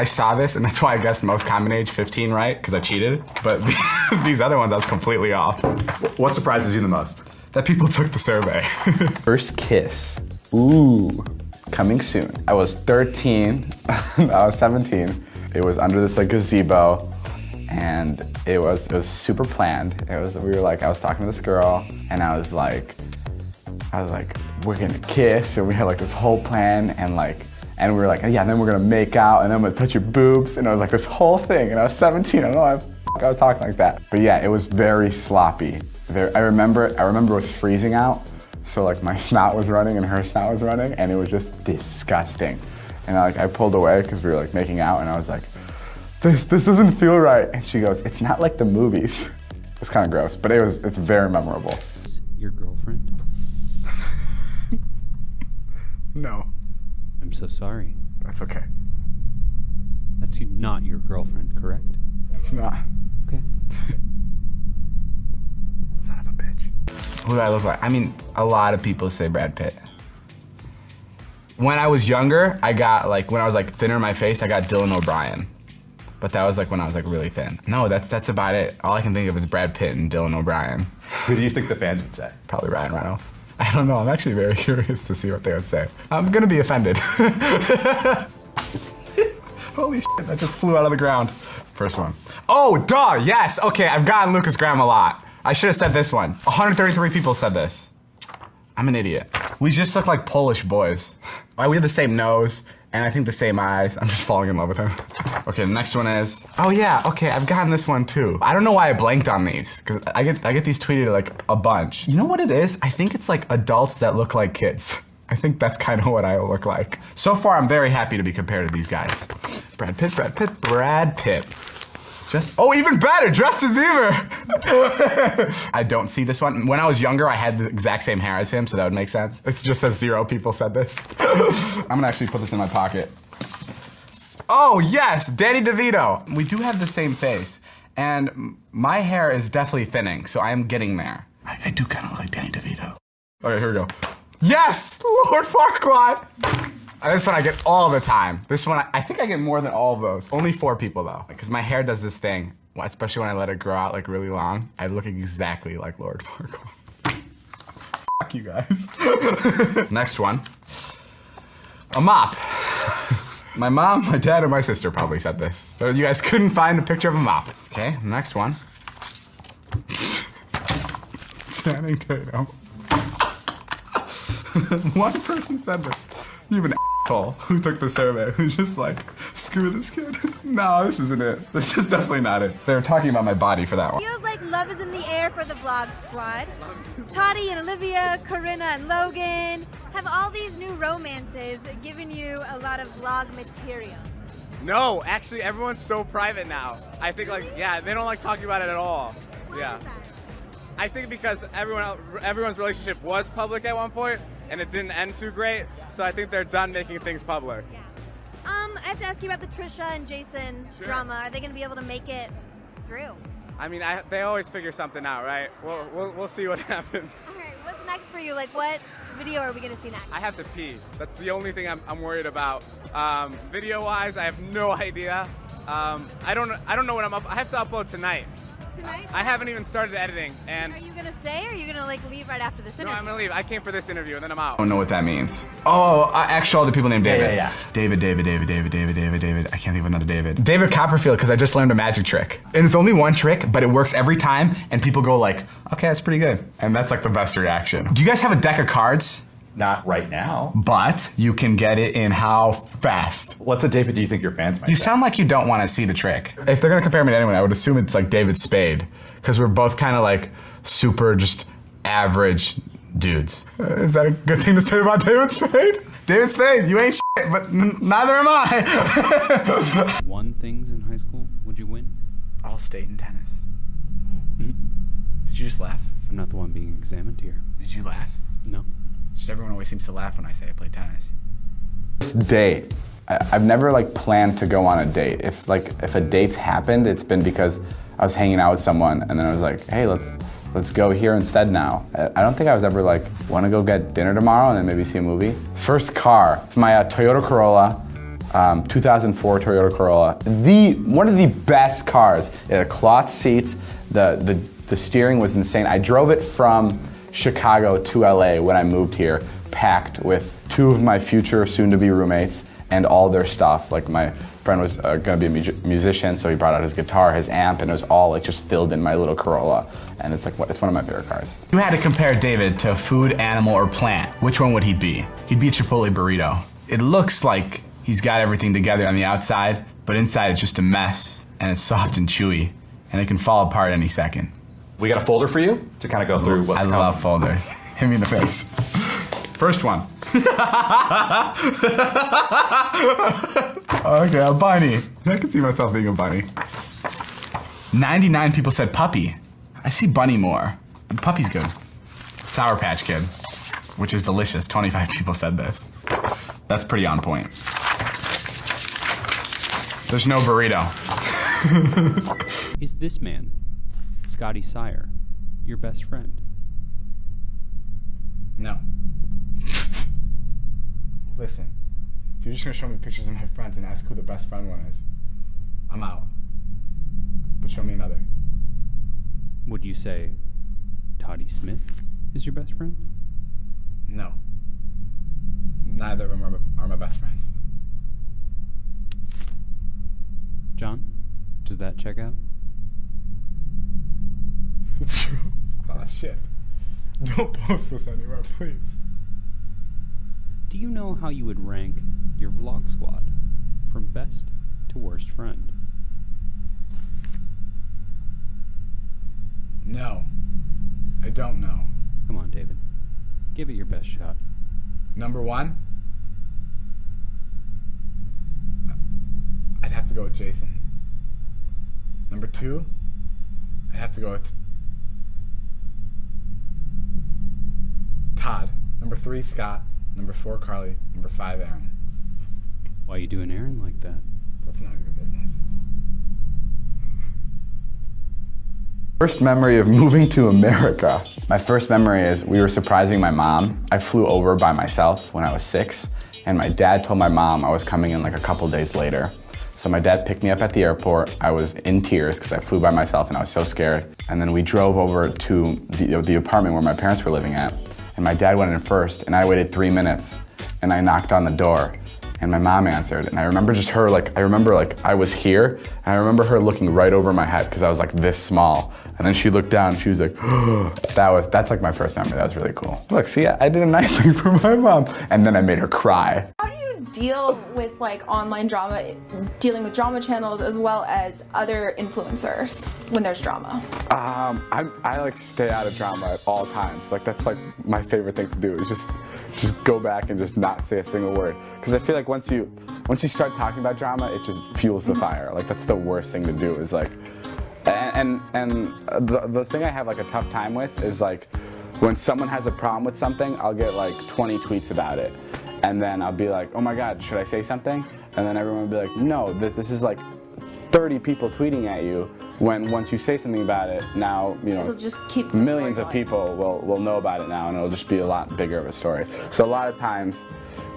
I saw this, and that's why I guessed most common age 15 right, because I cheated. But these other ones, I was completely off. What surprises you the most? That people took the survey. First kiss. Ooh, coming soon. I was 13, I was 17. It was under this like gazebo, and it was super planned. I was talking to this girl, and I was like, we're gonna kiss, and we had like this whole plan, and we were like, yeah, and then we're gonna make out, and then I'm gonna touch your boobs, and it was like this whole thing, and I was 17, I don't know why I was talking like that. But yeah, it was very sloppy. I remember it was freezing out, so like my snout was running and her snout was running, and it was just disgusting. And I pulled away because we were like making out, and I was like, this doesn't feel right. And she goes, it's not like the movies. It was kind of gross, but it's very memorable. Your girlfriend? No. I'm so sorry. That's okay. That's not your girlfriend, correct? It's not. Okay. Son of a bitch. Who do I look like? I mean, a lot of people say Brad Pitt. When I was younger, when I was like thinner in my face, I got Dylan O'Brien. But that was like when I was like really thin. No, that's about it. All I can think of is Brad Pitt and Dylan O'Brien. Who do you think the fans would say? Probably Ryan Reynolds. I don't know, I'm actually very curious to see what they would say. I'm gonna be offended. Holy shit, that just flew out of the ground. First one. Oh, duh, yes, okay, I've gotten Lucas Graham a lot. I should have said this one. 133 people said this. I'm an idiot. We just look like Polish boys. We have the same nose, and I think the same eyes. I'm just falling in love with him. Okay, the next one is, oh yeah, okay, I've gotten this one too. I don't know why I blanked on these, because I get these tweeted like a bunch. You know what it is? I think it's like adults that look like kids. I think that's kind of what I look like. So far, I'm very happy to be compared to these guys. Brad Pitt, Brad Pitt, Brad Pitt. Oh, even better, Justin Bieber! I don't see this one. When I was younger, I had the exact same hair as him, so that would make sense. It just says 0 people said this. I'm gonna actually put this in my pocket. Oh, yes, Danny DeVito. We do have the same face, and my hair is definitely thinning, so I am getting there. I do kind of look like Danny DeVito. Okay, here we go. Yes, Lord Farquaad! This one I get all the time. This one, I think I get more than all of those. Only 4 people though, because my hair does this thing, especially when I let it grow out like really long. I look exactly like Lord Farquaad. Fuck you guys. Next one. A mop. My mom, my dad, or my sister probably said this. But you guys couldn't find a picture of a mop. Okay, next one. Channing Tatum. One person said this. You have an asshole who took the survey, who's just like, screw this kid. No, this isn't it. This is definitely not it. They were talking about my body for that one. Feels like love is in the air for the vlog squad. Toddy and Olivia, Corinna and Logan have all these new romances given you a lot of vlog material. No, actually everyone's so private now. I think yeah, they don't like talking about it at all. Why is that? I think because everyone's relationship was public at one point, and it didn't end too great, so I think they're done making things public. Yeah. I have to ask you about the Trisha and Jason drama. Are they going to be able to make it through? I mean, they always figure something out, right? We'll see what happens. All right, what's next for you? Like, what video are we going to see next? I have to pee. That's the only thing I'm worried about. Video-wise, I have no idea. I don't know when I'm up. I have to upload tonight. Tonight? I haven't even started editing, and... Are you gonna stay, or are you gonna like leave right after this interview? No, I'm gonna leave. I came for this interview, and then I'm out. I don't know what that means. Oh, actually all the people named David. Yeah. David. I can't think of another David. David Copperfield, because I just learned a magic trick. And it's only one trick, but it works every time, and people go like, okay, that's pretty good. And that's like the best reaction. Do you guys have a deck of cards? Not right now. But you can get it in how fast? What's a David do you think your fans might You say? sound like you don't want to see the trick. If they're gonna compare me to anyone, I would assume it's like David Spade, because we're both kind of like super just average dudes. Is that a good thing to say about David Spade? David Spade, you ain't shit, but neither am I. Won things in high school? Would you win? All state in tennis. Did you just laugh? I'm not the one being examined here. Did you laugh? No. Just everyone always seems to laugh when I say I play tennis. First date. I've never like planned to go on a date. If a date's happened, it's been because I was hanging out with someone and then I was like, hey, let's go here instead now. I don't think I was ever like, want to go get dinner tomorrow and then maybe see a movie? First car, it's my Toyota Corolla. 2004 Toyota Corolla. One of the best cars. It had cloth seats. The steering was insane. I drove it from Chicago to LA when I moved here, packed with 2 of my future soon-to-be roommates and all their stuff. Like my friend was gonna be a musician, so he brought out his guitar, his amp, and it was all like just filled in my little Corolla. And it's like, it's one of my favorite cars. You had to compare David to a food, animal, or plant. Which one would he be? He'd be a Chipotle burrito. It looks like he's got everything together on the outside, but inside it's just a mess, and it's soft and chewy, and it can fall apart any second. We got a folder for you to kind of go through what I love folders. Hit me in the face. First one. Okay, a bunny. I can see myself being a bunny. 99 people said puppy. I see bunny more. Puppy's good. Sour Patch Kid, which is delicious. 25 people said this. That's pretty on point. There's no burrito. Is this man, Scotty Sire, your best friend? No. Listen, if you're just gonna show me pictures of my friends and ask who the best friend one is, I'm out. But show me another. Would you say Toddy Smith is your best friend? No. Neither of them are my best friends. John, does that check out? It's true. Oh shit. Don't post this anywhere, please. Do you know how you would rank your vlog squad from best to worst friend? No. I don't know. Come on, David. Give it your best shot. Number 1? I'd have to go with Jason. Number 2? I'd have to go with Todd. Number 3, Scott. Number 4, Carly. Number 5, Aaron. Why you doing Aaron like that? That's none of your business. First memory of moving to America. My first memory is we were surprising my mom. I flew over by myself when I was 6, and my dad told my mom I was coming in like a couple days later. So my dad picked me up at the airport. I was in tears because I flew by myself and I was so scared. And then we drove over to the apartment where my parents were living at. And my dad went in first, and I waited 3 minutes, and I knocked on the door, and my mom answered. And I remember just her, I was here, and I remember her looking right over my head because I was like this small. And then she looked down, and she was like, that's like my first memory. That was really cool. Look, see, I did a nice thing for my mom. And then I made her cry. How do you deal with like online drama, dealing with drama channels as well as other influencers when there's drama? I like stay out of drama at all times. Like that's like my favorite thing to do is just go back and just not say a single word. Because I feel like once you start talking about drama, it just fuels the fire. Like that's the worst thing to do is like, and the thing I have like a tough time with is like when someone has a problem with something, I'll get like 20 tweets about it. And then I'll be like, oh my God, should I say something? And then everyone will be like, no, this is like 30 people tweeting at you, when once you say something about it, now, you know, It'll just keep millions of people will know about it now, and it'll just be a lot bigger of a story. So a lot of times,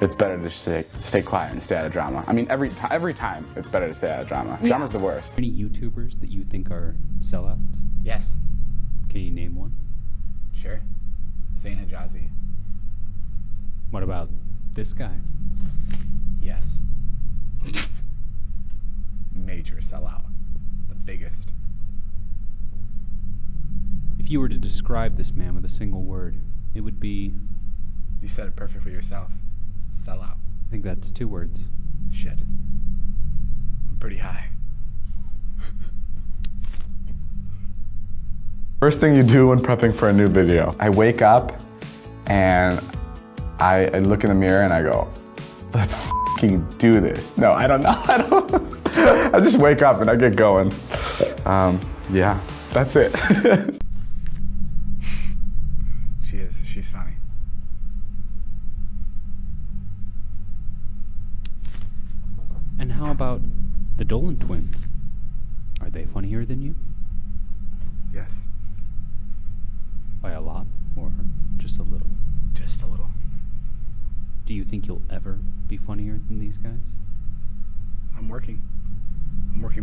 it's better to just stay quiet and stay out of drama. I mean, every time, it's better to stay out of drama. Yeah. Drama's the worst. Any YouTubers that you think are sellouts? Yes. Can you name one? Sure. Zayn Hijazi. What about this guy? Yes. Major sellout. The biggest. If you were to describe this man with a single word, it would be... You said it perfectly yourself. Sellout. I think that's 2 words. Shit. I'm pretty high. First thing you do when prepping for a new video. I wake up and I look in the mirror and I go, let's f***ing do this. No, I don't know. I just wake up and I get going. Yeah, that's it. She's funny. And how about the Dolan twins? Are they funnier than you? Yes. By a lot, or just a little? Just a little. Do you think you'll ever be funnier than these guys? I'm working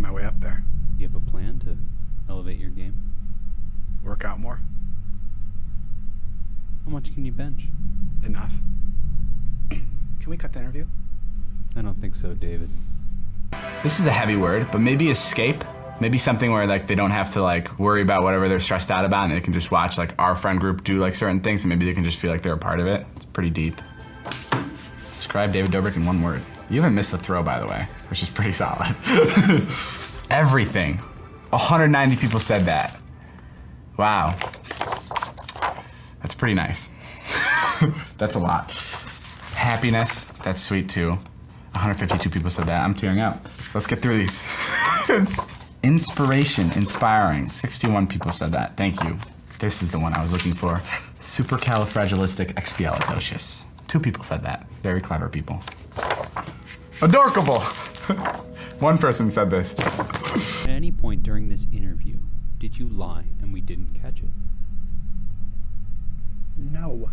my way up there. Do you have a plan to elevate your game? Work out more. How much can you bench? Enough. Can we cut the interview? I don't think so, David. This is a heavy word, but maybe escape. Maybe something where like they don't have to like worry about whatever they're stressed out about, and they can just watch like our friend group do like certain things, and maybe they can just feel like they're a part of it. It's pretty deep. Describe David Dobrik in one word. You haven't missed the throw, by the way, which is pretty solid. Everything. 190 people said that. Wow. That's pretty nice. That's a lot. Happiness, that's sweet too. 152 people said that. I'm tearing up. Let's get through these. Inspiration, inspiring. 61 people said that. Thank you. This is the one I was looking for. Supercalifragilisticexpialidocious. 2 people said that. Very clever people. Adorkable! 1 person said this. At any point during this interview, did you lie and we didn't catch it? No.